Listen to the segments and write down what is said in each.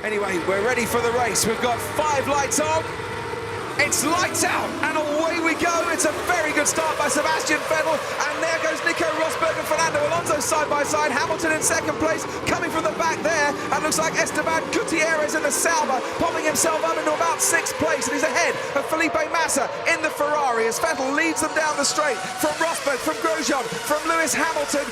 Anyway, we're ready for the race. We've got 5 lights on. It's lights out, and away we go. It's a very good start by Sebastian Vettel, and there goes Nico Rosberg and Fernando Alonso side by side. Hamilton in second place, coming from the back there, and looks like Esteban Gutierrez in the Sauber, popping himself up into about 6th place, and he's ahead of Felipe Massa in the Ferrari as Vettel leads them down the straight from Rosberg, from Grosjean, from Lewis Hamilton,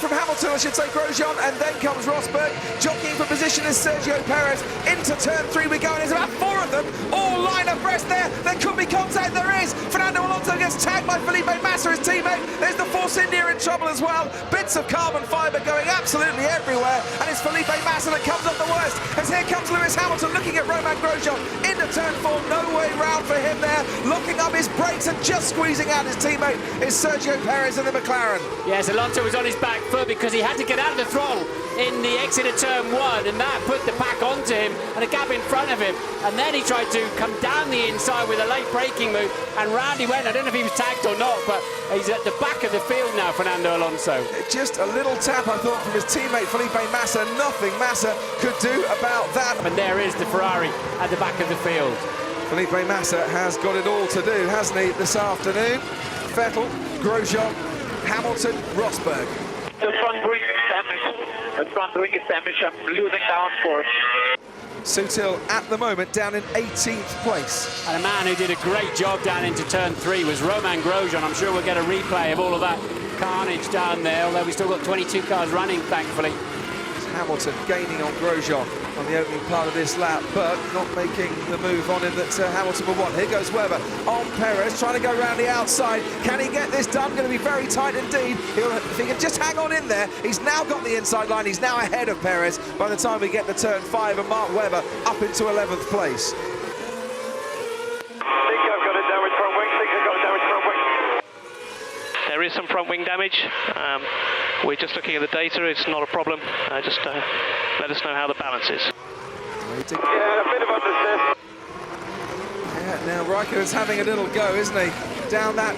from Hamilton, I should say, Grosjean, and then comes Rosberg. Jockeying for position is Sergio Perez. Into turn 3 we go, and there's about 4 of them, all line abreast there. There could be contact, there is. Fernando Alonso gets tagged by Felipe Massa, his teammate. There's the Force India in trouble as well. Bits of carbon fibre going absolutely everywhere. And it's Felipe Massa that comes off the worst. As here comes Lewis Hamilton looking at Romain Grosjean. Into turn 4, no way round for him there. Locking up his brakes and just squeezing out his teammate is Sergio Perez in the McLaren. Yes, Alonso was on his back foot because he had to get out of the throttle in the exit of turn 1, and that put the pack onto him and a gap in front of him. And then he tried to come down the inside with a late braking move, and round he went. I don't know if he was tagged or not, but he's at the back of the field now, Fernando Alonso. Just a little tap, I thought, from his teammate Felipe Massa. Nothing Massa could do about that. And there is the Ferrari at the back of the field. Felipe Massa has got it all to do, hasn't he, this afternoon? Vettel, Grosjean, Hamilton, Rosberg. The front wing is damaged. The front wing is damaged. I'm losing downforce. Sutil at the moment down in 18th place. And a man who did a great job down into turn 3 was Romain Grosjean. I'm sure we'll get a replay of all of that carnage down there, although we've still got 22 cars running, thankfully. It's Hamilton gaining on Grosjean on the opening part of this lap, but not making the move on him that Hamilton would want. Here goes Webber on Perez, trying to go around the outside. Can he get this done? Going to be very tight indeed. If he can just hang on in there, he's now got the inside line. He's now ahead of Perez by the time we get to turn 5, and Mark Webber up into 11th place. There is some front wing damage. We're just looking at the data. It's not a problem. Just let us know how the balance is. Yeah, a bit of understeer. Yeah, now Räikkönen's having a little go, isn't he? Down that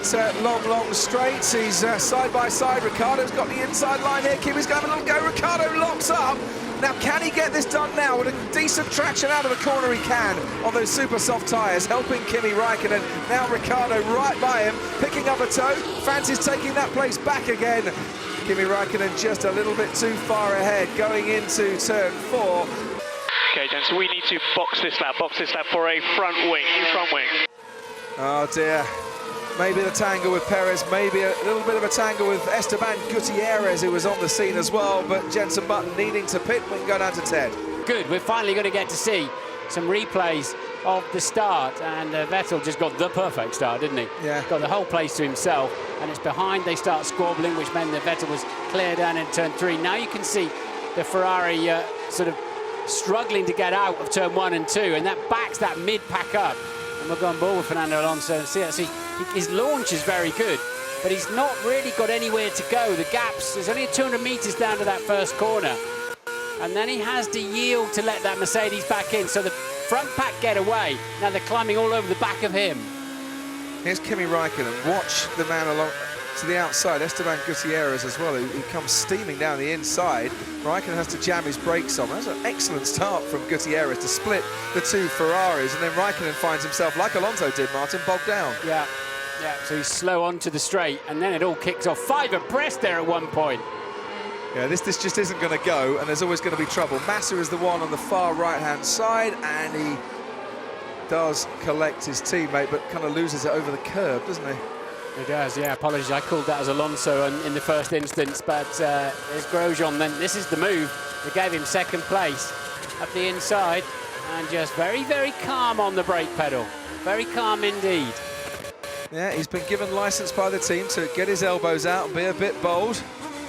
long straight. He's side by side. Ricciardo's got the inside line here. Kimi's going a little go. Ricciardo locks up. Now, can he get this done now? With a decent traction out of the corner, he can on those super soft tyres, helping Kimi Räikkönen. Now Ricciardo right by him, picking up a toe. Fancy's taking that place back again. Kimi Räikkönen just a little bit too far ahead, going into turn 4. Okay, gents, we need to box this lap for a front wing, new front wing. Oh dear. Maybe the tangle with Perez, maybe a little bit of a tangle with Esteban Gutierrez, who was on the scene as well, but Jenson Button needing to pit. We can go down to Ted. Good, we're finally going to get to see some replays of the start, and Vettel just got the perfect start, didn't he? Yeah. Got the whole place to himself, and it's behind they start squabbling, which meant that Vettel was clear down in turn 3. Now you can see the Ferrari sort of struggling to get out of turn 1 and 2, and that backs that mid-pack up. And we'll go on board with Fernando Alonso and see his launch is very good, but he's not really got anywhere to go. The gaps, there's only 200 metres down to that first corner. And then he has to yield to let that Mercedes back in. So the front pack get away. Now they're climbing all over the back of him. Here's Kimi Räikkönen. Watch the man along to the outside, Esteban Gutierrez as well, who comes steaming down the inside. Räikkönen has to jam his brakes on. That's an excellent start from Gutierrez to split the 2 Ferraris, and then Räikkönen finds himself, like Alonso did, Martin, bogged down. Yeah, so he's slow onto the straight, and then it all kicks off. 5 abreast there at one point. Yeah, this just isn't going to go, and there's always going to be trouble. Massa is the one on the far right-hand side, and he does collect his teammate, but kind of loses it over the curb, doesn't he? He does, yeah, apologies. I called that as Alonso in the first instance, but there's Grosjean then. This is the move that gave him second place up the inside, and just very, very calm on the brake pedal. Very calm indeed. Yeah, he's been given licence by the team to get his elbows out and be a bit bold.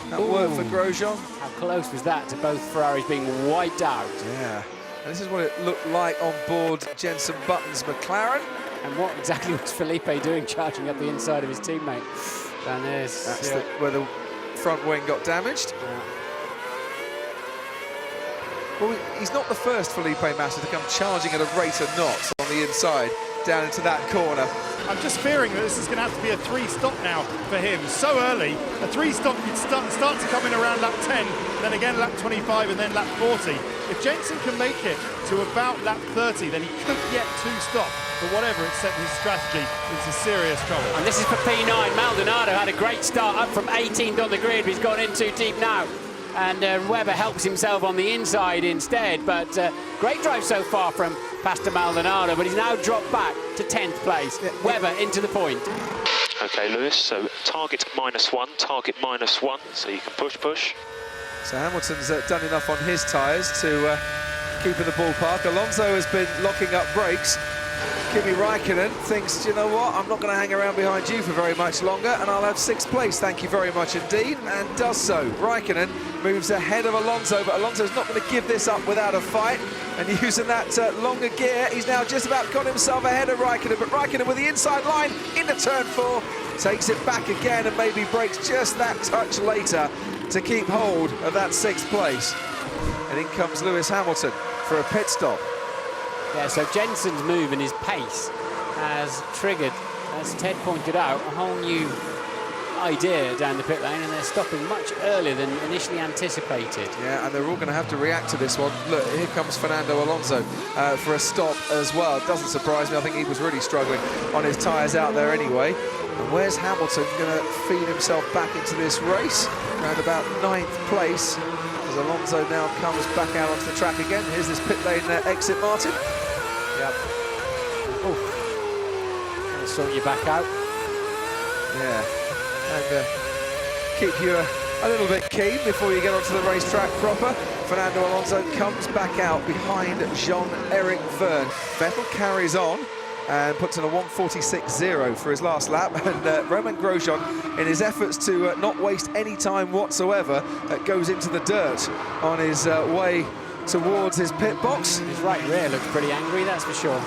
That worked for Grosjean. How close was that to both Ferraris being wiped out? Yeah, and this is what it looked like on board Jenson Button's McLaren. And what exactly was Felipe doing, charging up the inside of his teammate? And there's... That's where the front wing got damaged. Yeah. Well, he's not the first Felipe Massa to come charging at a rate of knots on the inside down into that corner. I'm just fearing that this is going to have to be a 3-stop now for him. So early, a 3-stop could start to come in around lap 10, then again lap 25, and then lap 40. If Jensen can make it to about lap 30, then he could get 2 stops. But whatever, it set his strategy into serious trouble. And this is for P9. Maldonado had a great start up from 18th on the grid, but he's gone in too deep now. And Webber helps himself on the inside instead. But great drive so far from Pastor Maldonado, but he's now dropped back to 10th place. Yeah. Webber into the point. Okay, Lewis, so target -1, target -1, so you can push. So Hamilton's done enough on his tyres to keep in the ballpark. Alonso has been locking up brakes. Kimi Räikkönen thinks, you know what, I'm not going to hang around behind you for very much longer, and I'll have 6th place, thank you very much indeed, and does so. Räikkönen moves ahead of Alonso, but Alonso's not going to give this up without a fight, and using that longer gear, he's now just about got himself ahead of Räikkönen, but Räikkönen with the inside line into turn 4, takes it back again and maybe breaks just that touch later to keep hold of that 6th place. And in comes Lewis Hamilton for a pit stop. Yeah, so Jensen's move and his pace has triggered, as Ted pointed out, a whole new idea down the pit lane, and they're stopping much earlier than initially anticipated. Yeah, and they're all going to have to react to this one. Look, here comes Fernando Alonso for a stop as well. It doesn't surprise me. I think he was really struggling on his tyres out there anyway. And where's Hamilton going to feed himself back into this race? Around about 9th place, as Alonso now comes back out onto the track again. Here's this pit lane exit, Martin. Yep. Oh, gonna sort you back out. Yeah, and keep you a little bit keen before you get onto the racetrack proper. Fernando Alonso comes back out behind Jean-Eric Vergne. Vettel carries on and puts in a 1:46.0 for his last lap, and Romain Grosjean, in his efforts to not waste any time whatsoever, goes into the dirt on his way towards his pit box. His right rear looks pretty angry, that's for sure.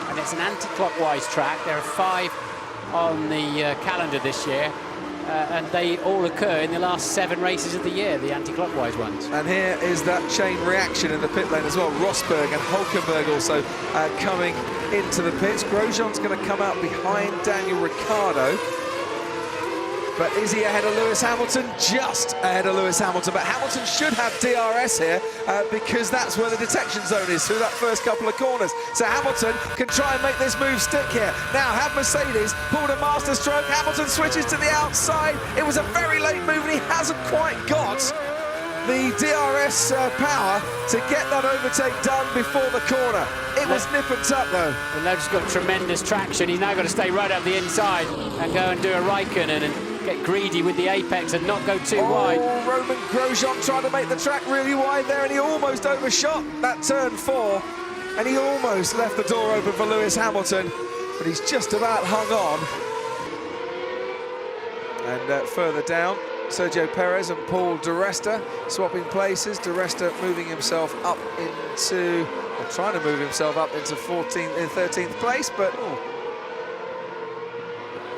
And it's an anti-clockwise track. There are 5 on the calendar this year, and they all occur in the last 7 races of the year, the anti-clockwise ones. And here is that chain reaction in the pit lane as well. Rosberg and Hülkenberg also coming into the pits. Grosjean's going to come out behind Daniel Ricciardo. But is he ahead of Lewis Hamilton? Just ahead of Lewis Hamilton. But Hamilton should have DRS here because that's where the detection zone is through that first couple of corners. So Hamilton can try and make this move stick here. Now, have Mercedes pulled a master stroke. Hamilton switches to the outside. It was a very late move, and he hasn't quite got the DRS power to get that overtake done before the corner. It was nip and tuck, though. Well, Lotus got tremendous traction. He's now got to stay right up the inside and go and do a Räikkönen and get greedy with the apex and not go too wide. Romain Grosjean trying to make the track really wide there, and he almost overshot that turn 4, and he almost left the door open for Lewis Hamilton, but he's just about hung on. And further down, Sergio Perez and Paul di Resta swapping places. Di Resta moving himself up into, or trying to move himself up into 13th place, but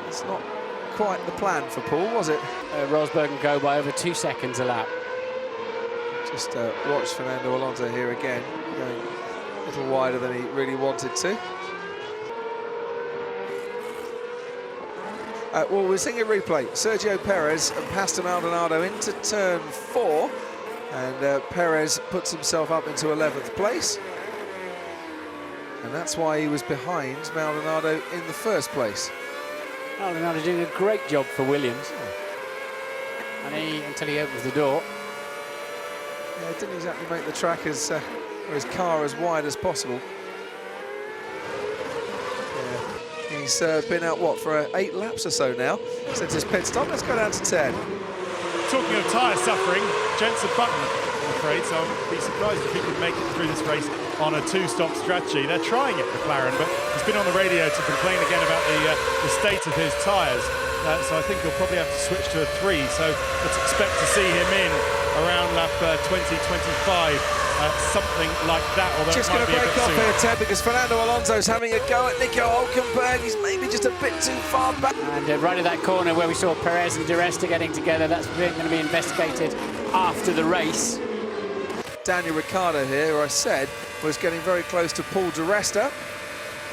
it's not quite the plan for Paul, was it? Rosberg can go by over 2 seconds a lap. Just watch Fernando Alonso here again, going a little wider than he really wanted to. Well, we're seeing a replay. Sergio Perez and Pastor Maldonado into turn 4, and Perez puts himself up into 11th place. And that's why he was behind Maldonado in the first place. Maldonado doing a great job for Williams. And until he opens the door. Yeah, didn't exactly make the track as, or his car as wide as possible. Yeah. He's been out, what, for 8 laps or so now since his pit stop. Let's go down to 10. Talking of tyre suffering, Jensen Button, I'm afraid, so I'd be surprised if he could make it through this race on a 2-stop strategy. They're trying it, McLaren, but he's been on the radio to complain again about the state of his tyres. So I think he'll probably have to switch to a 3. So let's expect to see him in around lap 20, 25, something like that. Although just going to break off here, Ted, because Fernando Alonso's having a go at Nico Hülkenberg. He's maybe just a bit too far back. And right at that corner where we saw Perez and di Resta getting together, that's going to be investigated after the race. Daniel Ricciardo here, who I said was getting very close to Paul di Resta.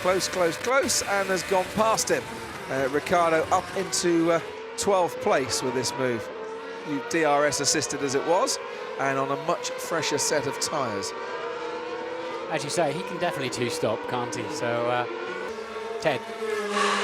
Close, close, close, and has gone past him. Ricciardo up into 12th place with this move. DRS assisted as it was, and on a much fresher set of tyres. As you say, he can definitely two-stop, can't he? So, Ted.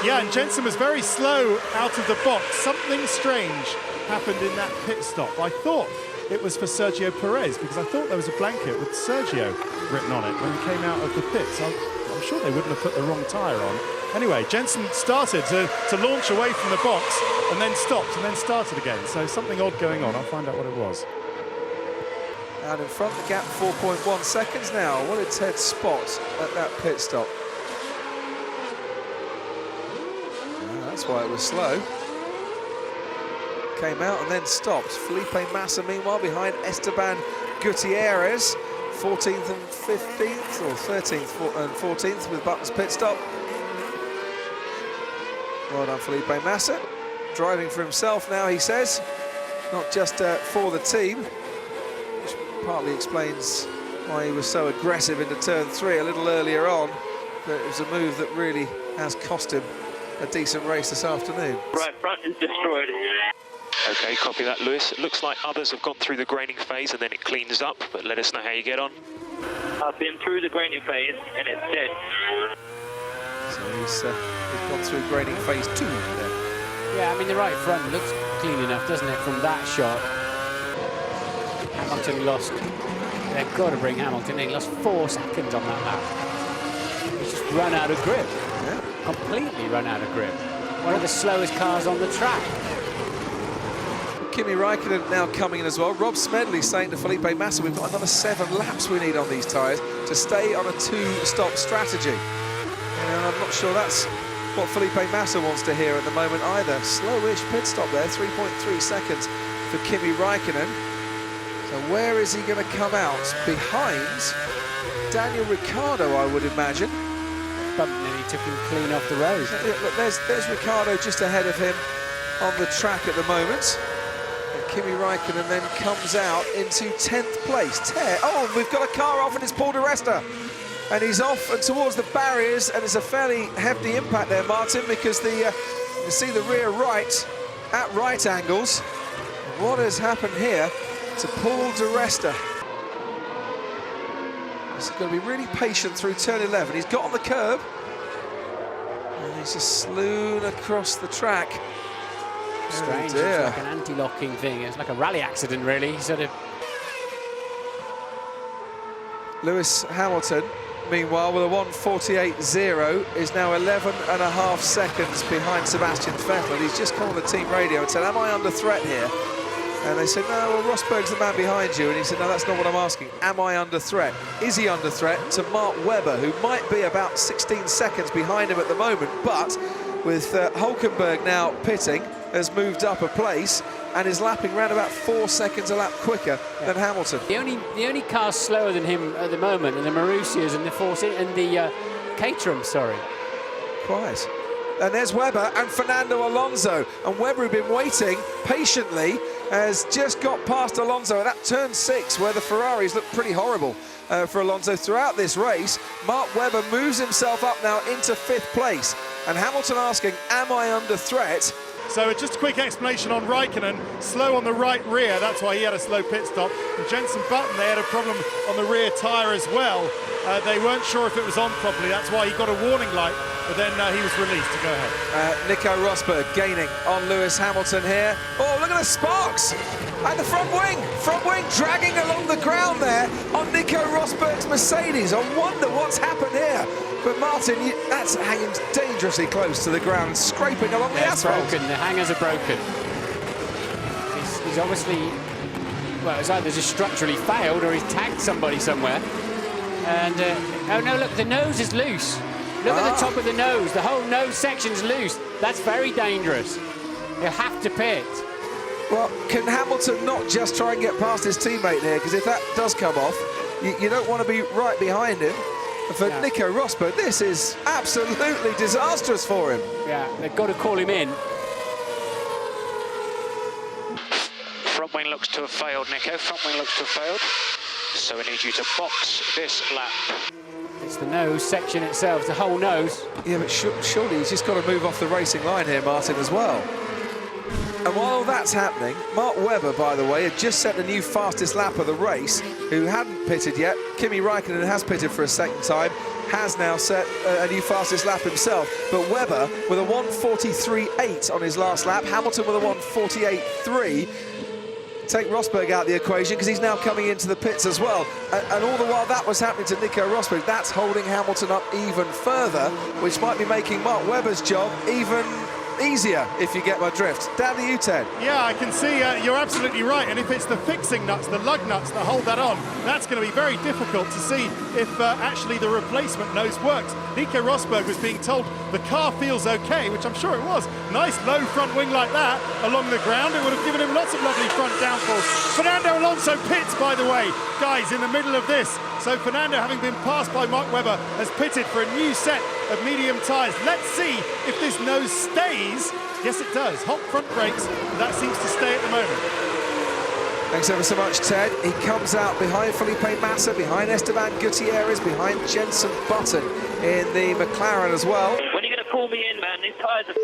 Yeah, and Jensen was very slow out of the box. Something strange happened in that pit stop. I thought it was for Sergio Perez, because I thought there was a blanket with Sergio written on it when he came out of the pits. I'm sure they wouldn't have put the wrong tyre on. Anyway, Jensen started to launch away from the box and then stopped and then started again. So something odd going on. I'll find out what it was. Out in front, the gap 4.1 seconds now. What did Ted spot at that pit stop? That's why it was slow. Came out and then stopped. Felipe Massa, meanwhile, behind Esteban Gutierrez, 14th and 15th, or 13th and 14th with Button's pit stop. Well done, Felipe Massa. Driving for himself now, he says, not just for the team, which partly explains why he was so aggressive into turn 3 a little earlier on, but it was a move that really has cost him a decent race this afternoon. Right front is destroyed. Okay, copy that, Lewis. It looks like others have gone through the graining phase and then it cleans up, but let us know how you get on. I've been through the graining phase and it's dead. So he's gone through graining phase 2 then. Yeah, I mean, the right front looks clean enough, doesn't it, from that shot? Hamilton lost. They've got to bring Hamilton in. He lost 4 seconds on that lap. He's just run out of grip. Yeah. Completely run out of grip. One of the slowest cars on the track. Kimi Räikkönen now coming in as well. Rob Smedley saying to Felipe Massa, we've got another 7 laps we need on these tyres to stay on a 2-stop strategy. And I'm not sure that's what Felipe Massa wants to hear at the moment either. Slowish pit stop there, 3.3 seconds for Kimi Räikkönen. So where is he going to come out? Behind Daniel Ricciardo, I would imagine. Bump nearly took him clean off the road. Yeah, look, there's Ricciardo just ahead of him on the track at the moment. Kimi Räikkönen then comes out into 10th place. Oh, we've got a car off and it's Paul di Resta. And he's off and towards the barriers, and it's a fairly hefty impact there, Martin, because you see the rear right at right angles. What has happened here to Paul di Resta? He's going to be really patient through turn 11. He's got on the curb. And he's just slewed across the track. Strange, Oh, it's like an anti-locking thing. It's like a rally accident, really. Sort of. Lewis Hamilton, meanwhile, with a 1:48.0, is now 11.5 seconds behind Sebastian Vettel. He's just called the team radio and said, am I under threat here? And they said, no, well, Rosberg's the man behind you. And he said, no, that's not what I'm asking. Am I under threat? Is he under threat to Mark Webber, who might be about 16 seconds behind him at the moment, but with Hulkenberg now pitting, has moved up a place and is lapping around about 4 seconds a lap quicker than Hamilton. The only car slower than him at the moment are the Marussias and the Caterham, sorry. Quite. And there's Webber and Fernando Alonso. And Webber, who'd been waiting patiently, has just got past Alonso at that turn 6, where the Ferraris look pretty horrible for Alonso throughout this race. Mark Webber moves himself up now into 5th place. And Hamilton asking, am I under threat? So just a quick explanation on Räikkönen, slow on the right rear, that's why he had a slow pit stop. And Jensen Button, they had a problem on the rear tyre as well. They weren't sure if it was on properly, that's why he got a warning light, but then he was released to go ahead. Nico Rosberg gaining on Lewis Hamilton here. Oh, look at the sparks at the front wing dragging along the ground there on Nico Rosberg's Mercedes. I wonder what's happened here. But Martin, that's hanging dangerously close to the ground and scraping along the asphalt. Broken. The hangers are broken. He's obviously, well, it's either just structurally failed or he's tagged somebody somewhere. And, oh no, look, the nose is loose. Look at the top of the nose. The whole nose section's loose. That's very dangerous. You have to pit. Well, can Hamilton not just try and get past his teammate here? Because if that does come off, you don't want to be right behind him. For Nico Rosberg, this is absolutely disastrous for him. Yeah, they've got to call him in. Front wing looks to have failed, Nico. Front wing looks to have failed. So we need you to box this lap. It's the nose section itself, the whole nose. Yeah, but surely he's just got to move off the racing line here, Martin, as well. And while that's happening, Mark Webber, by the way, had just set the new fastest lap of the race, who hadn't pitted yet. Kimi Räikkönen has pitted for a second time, has now set a new fastest lap himself. But Webber with a 1:43.8 on his last lap, Hamilton with a 1:48.3. Take Rosberg out of the equation because he's now coming into the pits as well. And all the while that was happening to Nico Rosberg, that's holding Hamilton up even further, which might be making Mark Webber's job even easier, if you get my drift. Down to you, Ted. Yeah, I can see you're absolutely right. And if it's the fixing nuts, the lug nuts that hold that on, that's going to be very difficult to see if actually the replacement nose works. Nico Rosberg was being told the car feels okay, which I'm sure it was. Nice low front wing like that along the ground. It would have given him lots of lovely front downforce. Fernando Alonso pits, by the way, guys, in the middle of this. So Fernando, having been passed by Mark Webber, has pitted for a new set of medium tyres. Let's see if this nose stays. Yes, it does. Hot front brakes. That seems to stay at the moment. Thanks ever so much, Ted. He comes out behind Felipe Massa, behind Esteban Gutierrez, behind Jenson Button in the McLaren as well. When are you going to pull me in, man? These tyres are...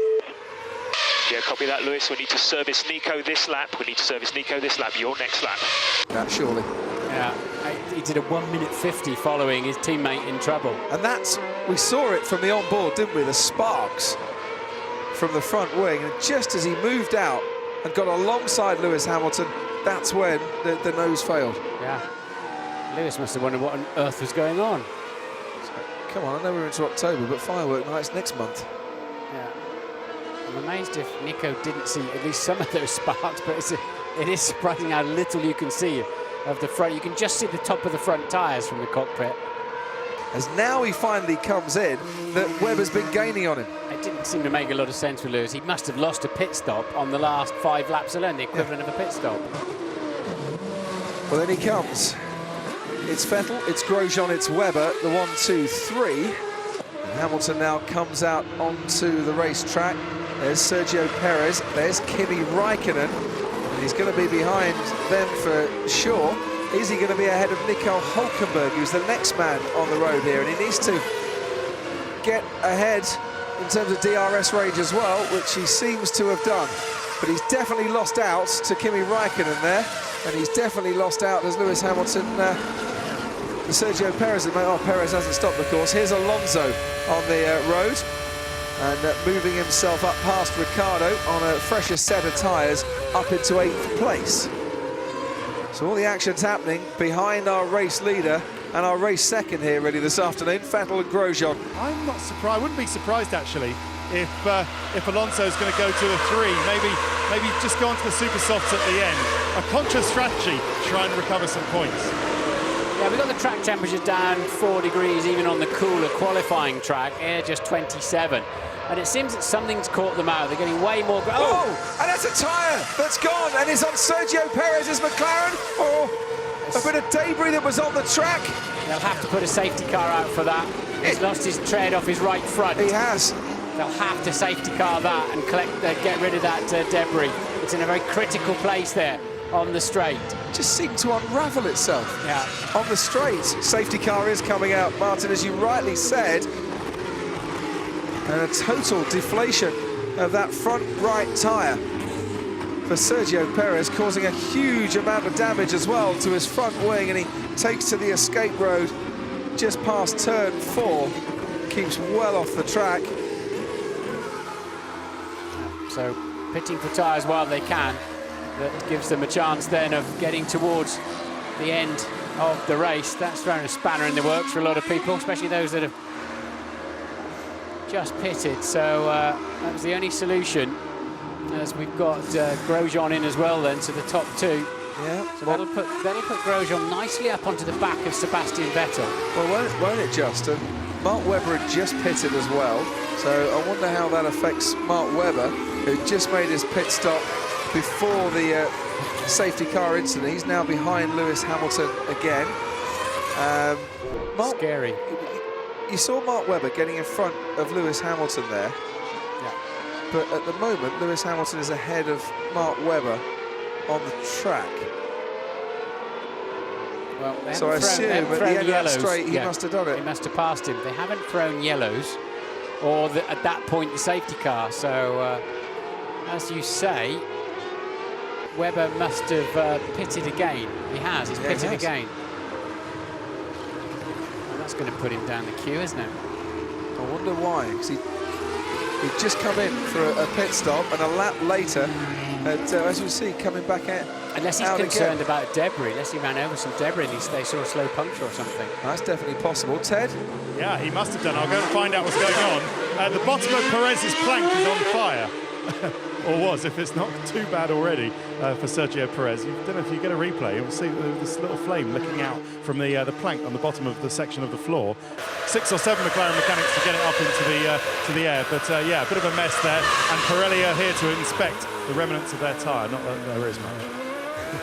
Yeah, copy that, Lewis. We need to service Nico this lap. We need to service Nico this lap. Your next lap. That surely. Yeah, he did a 1:50 following his teammate in trouble. And that's, we saw it from the on-board, didn't we? The sparks from the front wing. And just as he moved out and got alongside Lewis Hamilton, that's when the nose failed. Yeah. Lewis must have wondered what on earth was going on. Come on, I know we're into October, but firework night's next month. Yeah. I'm amazed if Nico didn't see at least some of those sparks, but it is surprising how little you can see of the front. You can just see the top of the front tyres from the cockpit. As now he finally comes in, that Webber's been gaining on him. It didn't seem to make a lot of sense for Lewis. He must have lost a pit stop on the last 5 laps alone, the equivalent of a pit stop. Well, then he comes. It's Vettel, it's Grosjean, it's Webber, the 1, 2, 3. And Hamilton now comes out onto the racetrack. There's Sergio Perez, there's Kimi Räikkönen. And he's going to be behind them for sure. Is he going to be ahead of Nico Hülkenberg, who's the next man on the road here? And he needs to get ahead in terms of DRS range as well, which he seems to have done. But he's definitely lost out to Kimi Räikkönen there. And he's definitely lost out as Lewis Hamilton, to Sergio Perez. Oh, Perez hasn't stopped, of course. Here's Alonso on the road. And moving himself up past Ricciardo on a fresher set of tyres up into 8th place. So all the action's happening behind our race leader and our race second here really this afternoon, Vettel and Grosjean. I'm not surprised. I wouldn't be surprised actually if Alonso's going to go to the 3. Maybe just go onto the super softs at the end. A conscious strategy to try and recover some points. Yeah, we've got the track temperatures down 4 degrees even on the cooler qualifying track, air just 27. And it seems that something's caught them out. They're getting way more... Oh! And that's a tyre that's gone and is on Sergio Perez's McLaren. Oh, a bit of debris that was on the track. They'll have to put a safety car out for that. He's lost his tread off his right front. He has. They'll have to safety car that and get rid of that debris. It's in a very critical place there on the straight. It just seemed to unravel itself. Yeah. On the straight. Safety car is coming out, Martin, as you rightly said. And a total deflation of that front right tyre for Sergio Perez, causing a huge amount of damage as well to his front wing, and he takes to the escape road just past turn 4, keeps well off the track. So pitting for tyres while they can, that gives them a chance then of getting towards the end of the race. That's thrown a spanner in the works for a lot of people, especially those that have just pitted. So that was the only solution, as we've got Grosjean in as well then, so the top 2. Yeah. So that'll put Grosjean nicely up onto the back of Sebastian Vettel. Well, won't it just? And Mark Webber had just pitted as well, so I wonder how that affects Mark Webber, who just made his pit stop before the safety car incident. He's now behind Lewis Hamilton again. Scary. You saw Mark Webber getting in front of Lewis Hamilton there. Yeah. But at the moment, Lewis Hamilton is ahead of Mark Webber on the track. Well, so I assume at the end of that straight, he must have done it. He must have passed him. They haven't thrown yellows, or at that point, the safety car. So, as you say, Webber must have pitted again. He has, he's pitted again. Well, that's going to put him down the queue, isn't it? I wonder why, because he'd just come in for a pit stop, and a lap later, as we see, coming back out. Unless he's concerned about debris, unless he ran over some debris and they saw a slow puncture or something. That's definitely possible. Ted? Yeah, he must have done. I'll go and find out what's going on. The bottom of Perez's plank is on fire. Or was, if it's not too bad already for Sergio Perez. You don't know if you get a replay, you'll see this little flame licking out from the plank on the bottom of the section of the floor. 6 or 7 McLaren mechanics to get it up into the air, but yeah, a bit of a mess there. And Pirelli are here to inspect the remnants of their tyre, not that there is much.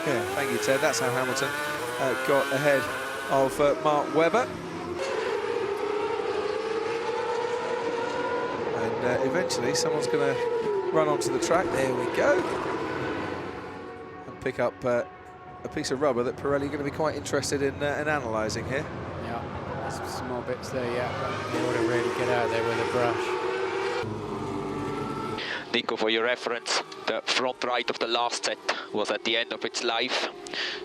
Yeah, thank you, Ted. That's how Hamilton got ahead of Mark Webber. And eventually someone's going to run onto the track. There we go. And pick up a piece of rubber that Pirelli are going to be quite interested in analysing here. Yeah, there's some more bits there, yeah. They ought to really get out there with a brush. Nico, for your reference, the front right of the last set was at the end of its life,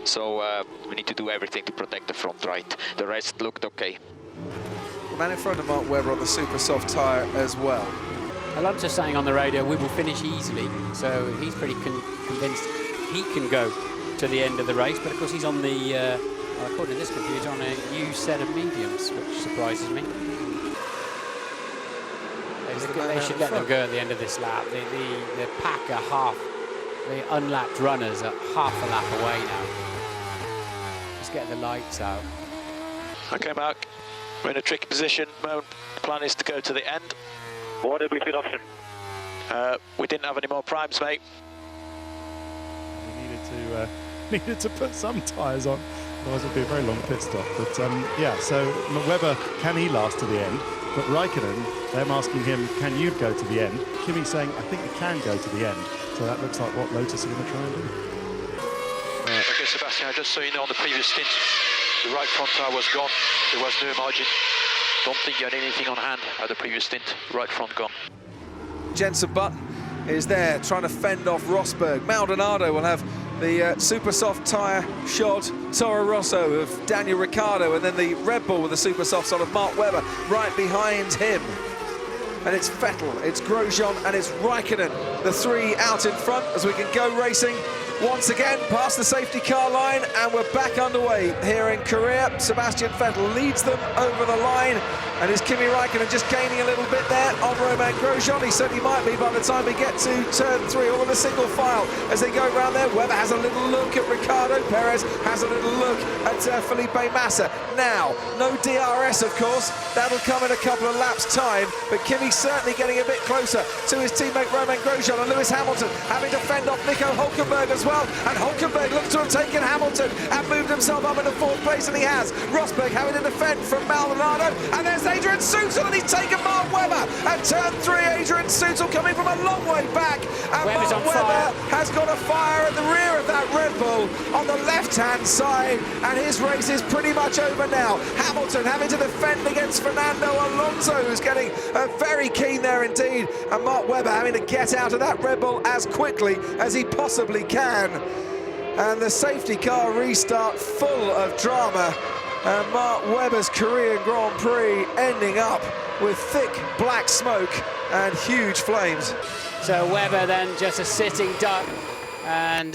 so we need to do everything to protect the front right. The rest looked okay. The man in front of Mark Webber on the super soft tyre as well. Alonso saying on the radio, we will finish easily, so he's pretty convinced he can go to the end of the race, but of course he's on the, according to this computer, on a new set of mediums, which surprises me. They should let them go at the end of this lap. The pack are the unlapped runners are half a lap away now. Just get the lights out. Okay, Mark, we're in a tricky position. My plan is to go to the end. What did we fit option? We didn't have any more primes, mate. We needed to put some tyres on, otherwise it'll be a very long pit stop. But yeah, so Webber, can he last to the end? But Räikkönen, them asking him, can you go to the end? Kimi saying, I think you can go to the end. So that looks like what Lotus are going to try and do. Okay, Sebastian, just so you know, on the previous stint, the right front tyre was gone. There was no margin. Don't think you had anything on hand at the previous stint. Right front gone. Jensen Button is there trying to fend off Rosberg. Maldonado will have the super soft tyre shod Toro Rosso of Daniel Ricciardo, and then the Red Bull with the super soft side of Mark Webber right behind him. And it's Vettel, it's Grosjean, and it's Räikkönen, the three out in front as we can go racing once again past the safety car line, and we're back underway here in Korea. Sebastian Vettel leads them over the line, and is Kimi Räikkönen just gaining a little bit there on Romain Grosjean? He certainly might be by the time we get to turn 3, all in a single file as they go round there. Webber has a little look at Ricciardo, Perez has a little look at Felipe Massa. Now, no DRS of course, that'll come in a couple of laps time, but Kimi's certainly getting a bit closer to his teammate Romain Grosjean, and Lewis Hamilton having to fend off Nico Hülkenberg as well, and Hülkenberg looks to have taken Hamilton and moved himself up into 4th place, and he has. Rosberg having to defend from Maldonado, and there's Adrian Sutil, and he's taken Mark Webber at turn 3. Adrian Sutil coming from a long way back, and Webber's Mark on Webber fire. has got a fire at the rear of that Red Bull on the left-hand side, and his race is pretty much over now. Hamilton having to defend against Fernando Alonso, who's getting very keen there indeed, and Mark Webber having to get out of that Red Bull as quickly as he possibly can. And the safety car restart full of drama, and Mark Webber's Korean Grand Prix ending up with thick black smoke and huge flames. So Webber then just a sitting duck, and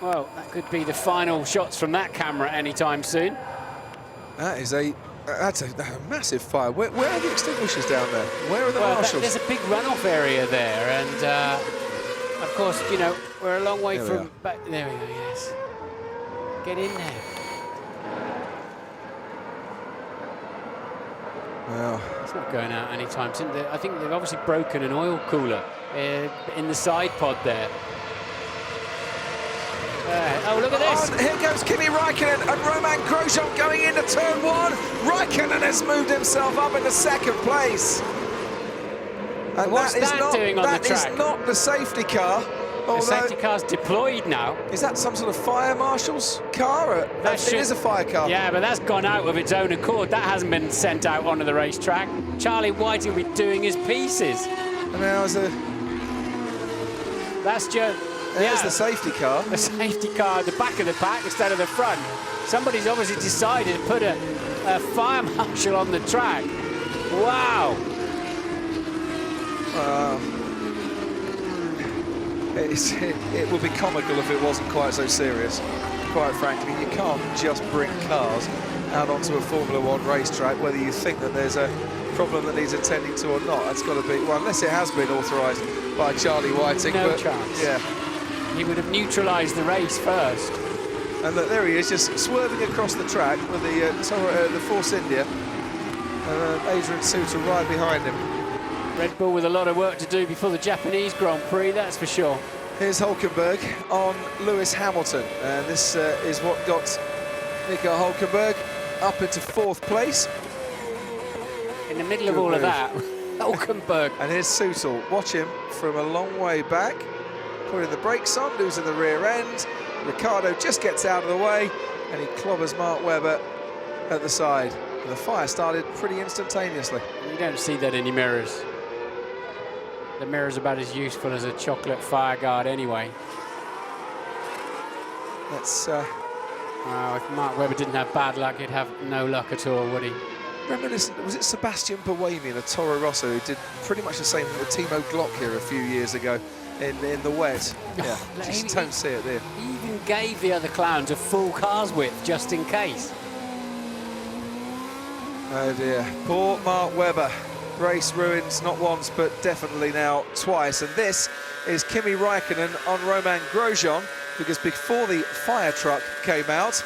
well, that could be the final shots from that camera anytime soon. That's a massive fire. Where are the extinguishers down there? Where are the marshals? There's a big runoff area there, and of course, you know, we're a long way from back. There we go, yes. Get in there. Well, it's not going out anytime soon. I think they've obviously broken an oil cooler in the side pod there. Oh, look at this. On, here goes Kimi Räikkönen and Romain Grosjean going into turn 1. Räikkönen has moved himself up into 2nd place. And what's that is that doing on the track? That is not the safety car. The safety car's deployed now. Is that some sort of fire marshal's car? It is a fire car. Yeah, but that's gone out of its own accord. That hasn't been sent out onto the racetrack. Charlie White will be doing his pieces. And now is That's just... There's the safety car. The safety car at the back of the pack instead of the front. Somebody's obviously decided to put a fire marshal on the track. Wow. It would be comical if it wasn't quite so serious, quite frankly. You can't just bring cars out onto a Formula One racetrack, whether you think that there's a problem that needs attending to or not. That's got to be, well, unless it has been authorised by Charlie Whiting. No chance. Yeah. He would have neutralised the race first. And look, there he is, just swerving across the track with the Force India. Adrian Suter right behind him. Red Bull with a lot of work to do before the Japanese Grand Prix, that's for sure. Here's Hülkenberg on Lewis Hamilton. And this is what got Nico Hülkenberg up into 4th place. In the middle of all of that, Hülkenberg. And here's Sutil. Watch him from a long way back. Putting the brakes on, losing the rear end. Ricciardo just gets out of the way, and he clobbers Mark Webber at the side. And the fire started pretty instantaneously. You don't see that in your mirrors. The mirror's about as useful as a chocolate fire guard anyway. Let's... Wow, if Mark Webber didn't have bad luck, he'd have no luck at all, would he? Reminiscent, was it Sebastian Vettel in a Toro Rosso who did pretty much the same with Timo Glock here a few years ago in the wet? Yeah, just don't see it there. He even gave the other clowns a full car's width just in case. Oh dear, poor Mark Webber. Race ruins not once but definitely now twice, and this is Kimi Räikkönen on Romain Grosjean, because before the fire truck came out,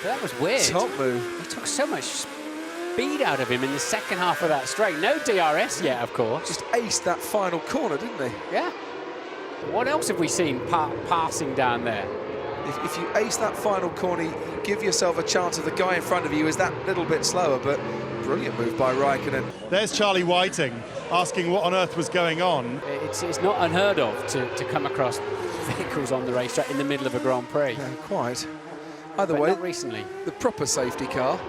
that was weird. Top move. He took so much speed out of him in the second half of that straight. No DRS yet, of course. Just aced that final corner, didn't he? Yeah. What else have we seen passing down there? If you ace that final corner, you give yourself a chance of the guy in front of you is that little bit slower, but brilliant move by Räikkönen. There's Charlie Whiting asking what on earth was going on. It's not unheard of to come across vehicles on the racetrack in the middle of a Grand Prix. Yeah, quite. Either but way, not recently. The proper safety car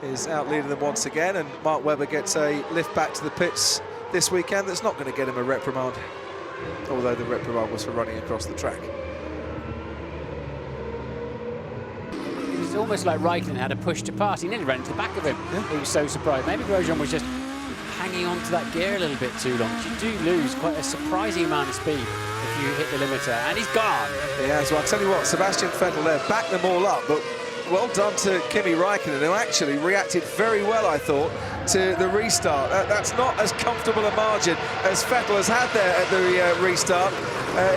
is out leading them once again, and Mark Webber gets a lift back to the pits this weekend that's not going to get him a reprimand, although the reprimand was for running across the track. It was almost like Räikkönen had a push to pass. He nearly ran into the back of him. Yeah. He was so surprised. Maybe Grosjean was just hanging on to that gear a little bit too long. You do lose quite a surprising amount of speed if you hit the limiter, and he's gone. He has. Well, I'll tell you what, Sebastian Vettel there backed them all up, but well done to Kimi Räikkönen, who actually reacted very well, I thought, to the restart. That's not as comfortable a margin as Vettel has had there at the restart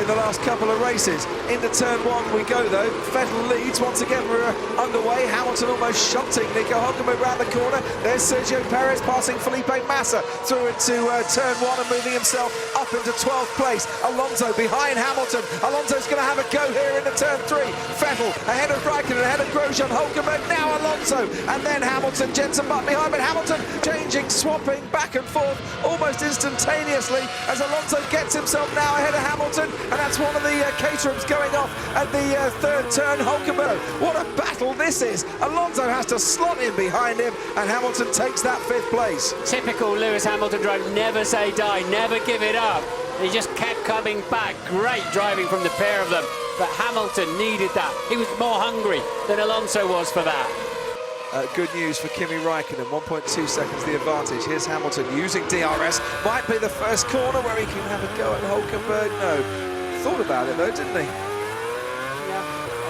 in the last couple of races. Into turn 1 we go, though. Vettel leads once again. We're underway. Hamilton almost shunting Nico Hülkenberg round the corner. There's Sergio Perez passing Felipe Massa through into turn 1 and moving himself up into 12th place. Alonso behind Hamilton. Alonso's going to have a go here into turn 3. Vettel ahead of Räikkönen, ahead of Grosjean, Hülkenberg, now Alonso, and then Hamilton. Jensen Button behind, but Hamilton changing, swapping back and forth almost instantaneously as Alonso gets himself now ahead of Hamilton, and that's one of the caterhams going off at the third turn. Hülkenberg, what a battle this is. Alonso has to slot in behind him, and Hamilton takes that 5th place. Typical Lewis Hamilton drive, never say die, never give it up. He just kept coming back. Great driving from the pair of them, but Hamilton needed that. He was more hungry than Alonso was for that. Good news for Kimi Räikkönen, 1.2 seconds the advantage. Here's Hamilton using DRS. Might be the first corner where he can have a go at Hülkenberg. No, thought about it though, didn't he? Yeah,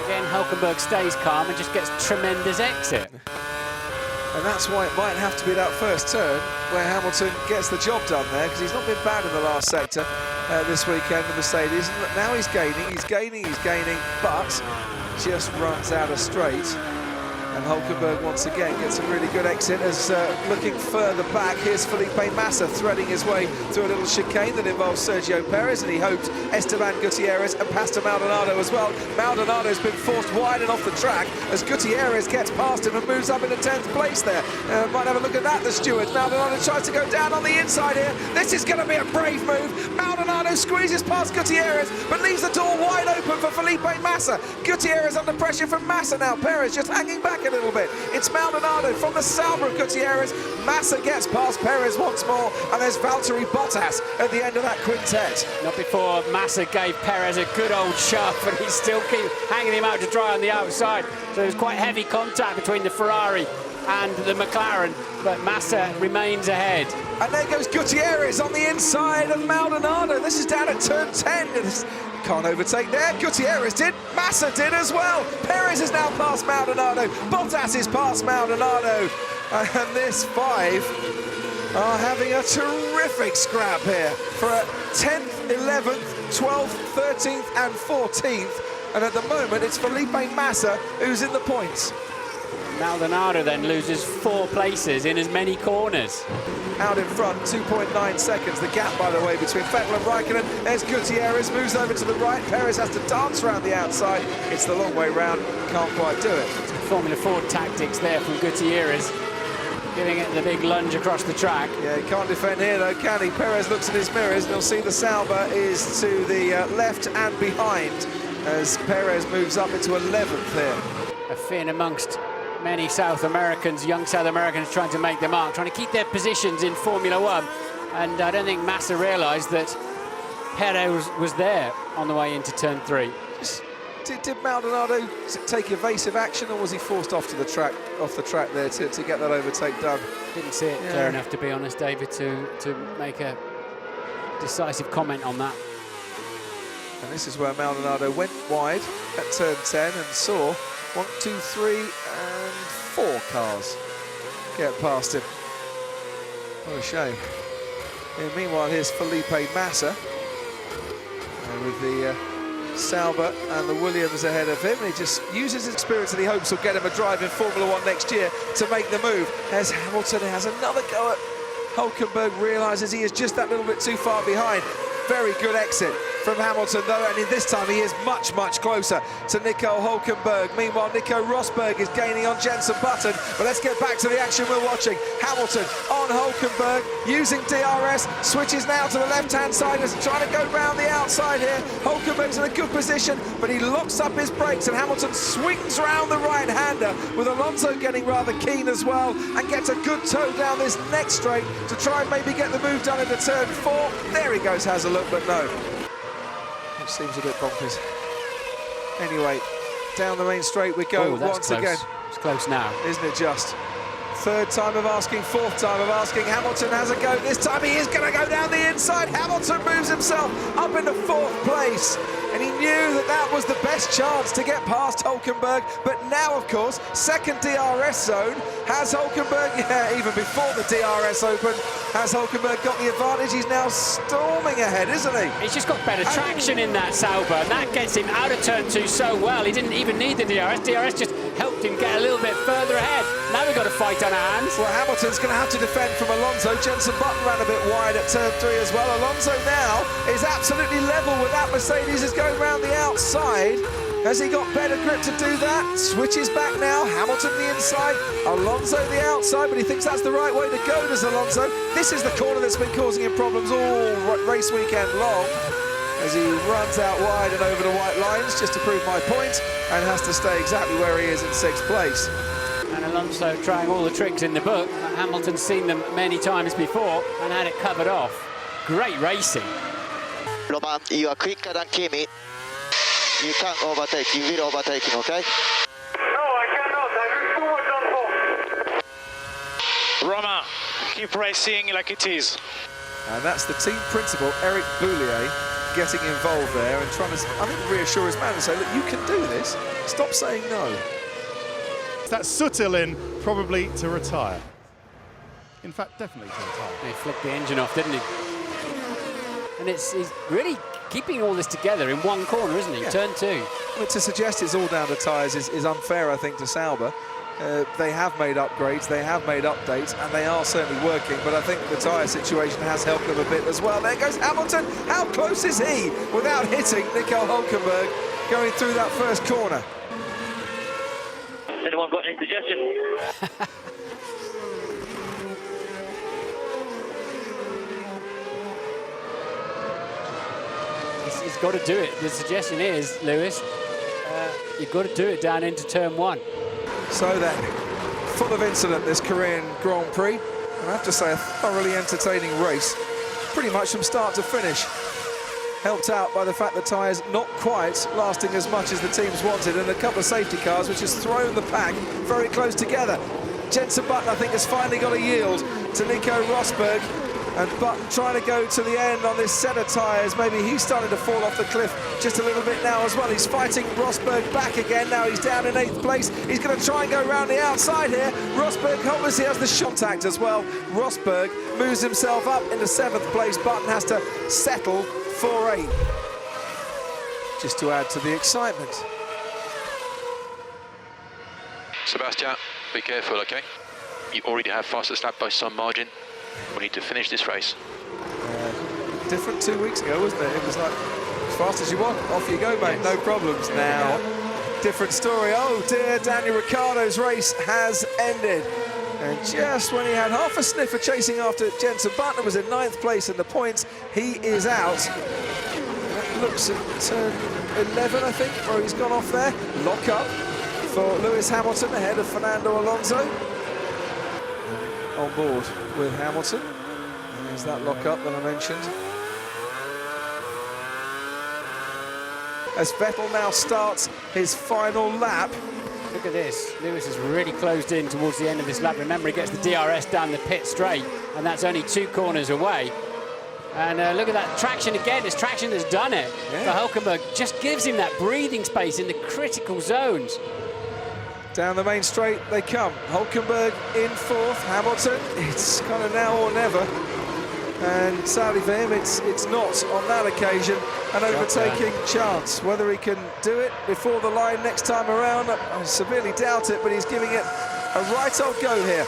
again, Hülkenberg stays calm and just gets tremendous exit. And that's why it might have to be that first turn where Hamilton gets the job done there, because he's not been bad in the last sector this weekend, the Mercedes. And now he's gaining, but just runs out of straight. And Hülkenberg once again gets a really good exit as looking further back. Here's Felipe Massa threading his way through a little chicane that involves Sergio Perez, and he hoped Esteban Gutierrez and Pastor Maldonado as well. Maldonado's been forced wide and off the track as Gutierrez gets past him and moves up into 10th place there. Might have a look at that, the stewards. Maldonado tries to go down on the inside here. This is going to be a brave move. Maldonado squeezes past Gutierrez but leaves the door wide open for Felipe Massa. Gutierrez under pressure from Massa now. Perez just hanging back a little bit. It's Maldonado from the Sauber of Gutierrez. Massa gets past Perez once more, and there's Valtteri Bottas at the end of that quintet. Not before Massa gave Perez a good old shove, and he still keeps hanging him out to dry on the outside. So there's quite heavy contact between the Ferrari and the McLaren, but Massa remains ahead. And there goes Gutierrez on the inside of Maldonado. This is down at turn 10. Can't overtake there. Gutierrez did. Massa did as well. Perez is now past Maldonado. Bottas is past Maldonado. And this five are having a terrific scrap here for a 10th, 11th, 12th, 13th and 14th. And at the moment, it's Felipe Massa who's in the points. Maldonado then loses 4 places in as many corners. Out in front, 2.9 seconds. The gap, by the way, between Vettel and Räikkönen. There's Gutierrez, moves over to the right. Perez has to dance around the outside. It's the long way round, can't quite do it. Formula Ford tactics there from Gutierrez, giving it the big lunge across the track. Yeah, he can't defend here though, can he? Perez looks at his mirrors and he'll see the Sauber is to the left and behind as Perez moves up into 11th here. A fin amongst many South Americans, young South Americans trying to make the mark, trying to keep their positions in Formula One. And I don't think Massa realised that Perez was there on the way into turn 3. Did Maldonado take evasive action, or was he forced off the track there to get that overtake done? Didn't see it clear enough, to be honest, David, to make a decisive comment on that. And this is where Maldonado went wide at turn 10 and saw 1, 2, 3 and 4 cars get past him. What a shame. And meanwhile, here's Felipe Massa with the Sauber and the Williams ahead of him. And he just uses his experience that he hopes will get him a drive in Formula One next year to make the move. As Hamilton has another go at Hulkenberg, realises he is just that little bit too far behind. Very good exit from Hamilton though, and this time he is much, much closer to Nico Hulkenberg. Meanwhile, Nico Rosberg is gaining on Jenson Button, but let's get back to the action we're watching. Hamilton on Hulkenberg, using DRS, switches now to the left-hand side, is trying to go round the outside here. Hulkenberg's in a good position, but he locks up his brakes, and Hamilton swings round the right-hander, with Alonso getting rather keen as well, and gets a good toe down this next straight to try and maybe get the move done into turn 4. There he goes, has a look, but no. It seems a bit bonkers. Anyway, down the main straight we go once again. It's close now. Isn't it just? Third time of asking, fourth time of asking. Hamilton has a go. This time he is going to go down the inside. Hamilton moves himself up into 4th place. And he knew that that was the best chance to get past Hulkenberg. But now, of course, second DRS zone. Has Hulkenberg, even before the DRS opened, has Hulkenberg got the advantage? He's now storming ahead, isn't he? He's just got better traction in that Sauber, and that gets him out of turn 2 so well. He didn't even need the DRS. DRS just helped him get a little bit further ahead. Now we've got a fight on our hands. Well, Hamilton's going to have to defend from Alonso. Jenson Button ran a bit wide at turn 3 as well. Alonso now is absolutely level with that. Mercedes is going round the outside. Has he got better grip to do that? Switches back now. Hamilton the inside, Alonso the outside, but he thinks that's the right way to go, does Alonso? This is the corner that's been causing him problems all race weekend long, as he runs out wide and over the white lines just to prove my point, and has to stay exactly where he is in 6th place. And Alonso trying all the tricks in the book. Hamilton's seen them many times before and had it covered off. Great racing. Roman, you are quicker than Kimi. You can't overtake. You will overtake him, okay? No, I cannot. I will forward, not forward. Roma, keep racing like it is. And that's the team principal, Eric Boulier, getting involved there and trying to, I think, reassure his man and say, look, you can do this. Stop saying no. That's Sutil in, probably to retire. In fact, definitely to retire. He flicked the engine off, didn't he? And he's really keeping all this together in one corner, isn't he? Yeah. Turn 2. Well, to suggest it's all down to tyres is unfair, I think, to Sauber. They have made upgrades, they have made updates, and they are certainly working, but I think the tyre situation has helped them a bit as well. There goes Hamilton. How close is he without hitting Nico Hulkenberg going through that first corner? Anyone got any suggestions? He's got to do it. The suggestion is, Lewis, you've got to do it down into turn 1. So then, full of incident, this Korean Grand Prix. And I have to say, a thoroughly entertaining race, pretty much from start to finish. Helped out by the fact the tyres not quite lasting as much as the teams wanted, and a couple of safety cars which has thrown the pack very close together. Jenson Button, I think, has finally got a yield to Nico Rosberg, and Button trying to go to the end on this set of tyres. Maybe he's starting to fall off the cliff just a little bit now as well. He's fighting Rosberg back again. Now he's down in 8th place. He's going to try and go around the outside here. Rosberg obviously has the contact as well. Rosberg moves himself up into 7th place. Button has to settle for 8. Just to add to the excitement. Sebastian, be careful, okay? You already have fastest lap by some margin. We need to finish this race. Different 2 weeks ago, wasn't it? It was like, as fast as you want, off you go, mate, yes. No problems. Now, different story. Oh dear, Daniel Ricciardo's race has ended. And just when he had half a sniff of chasing after Jenson Button, was in 9th place in the points, he is out. That looks at turn 11, I think, where he's gone off there. Lock up for Lewis Hamilton ahead of Fernando Alonso. On board with Hamilton. And there's that lock-up that I mentioned. As Vettel now starts his final lap. Look at this. Lewis has really closed in towards the end of this lap. Remember, he gets the DRS down the pit straight, and that's only 2 corners away. And look at that traction again. It's traction that's done it for Hulkenberg. Just gives him that breathing space in the critical zones. Down the main straight they come. Hulkenberg in 4th, Hamilton. It's kind of now or never. And sadly for him, it's not on that occasion an overtaking chance. Whether he can do it before the line next time around, I severely doubt it, but he's giving it a right old go here.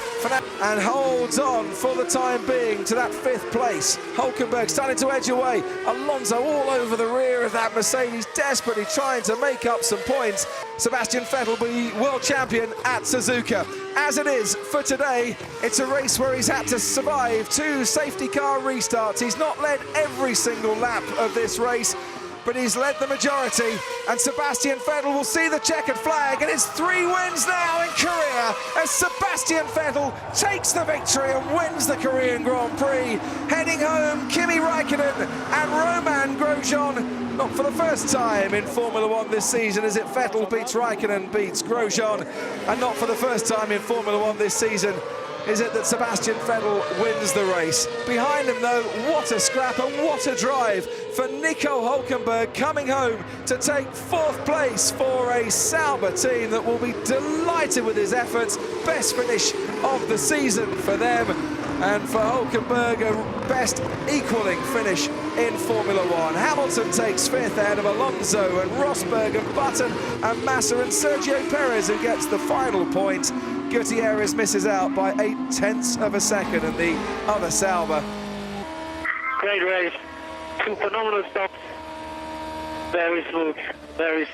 And holds on for the time being to that 5th place. Hulkenberg starting to edge away. Alonso all over the rear of that Mercedes, desperately trying to make up some points. Sebastian Vettel be world champion at Suzuka. As it is for today, it's a race where he's had to survive 2 safety car restarts. He's not led every single lap of this race, but he's led the majority, and Sebastian Vettel will see the checkered flag, and it's 3 wins now in Korea as Sebastian Vettel takes the victory and wins the Korean Grand Prix. Heading home, Kimi Räikkönen and Romain Grosjean, not for the first time in Formula One this season, is it? Vettel beats Räikkönen, beats Grosjean, and not for the first time in Formula One this season is it that Sebastian Vettel wins the race. Behind him, though, what a scrap and what a drive for Nico Hulkenberg, coming home to take 4th place for a Sauber team that will be delighted with his efforts. Best finish of the season for them, and for Hulkenberg, a best equaling finish in Formula One. Hamilton takes 5th ahead of Alonso and Rosberg and Button and Massa and Sergio Perez, who gets the final point. Gutierrez misses out by 0.8 of a second, and the other Sauber. Great race, 2 phenomenal stops, very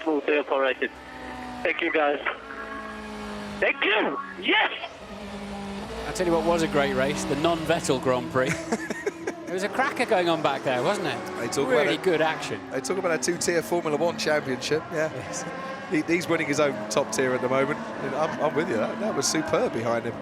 smoothly operated. Thank you guys. Thank you, yes! I'll tell you what was a great race, the non-Vettel Grand Prix. There was a cracker going on back there, wasn't it? They talk really about good action. They talk about a 2-tier Formula One championship, yeah. Yes. He's winning his own top tier at the moment. I'm with you, that was superb behind him.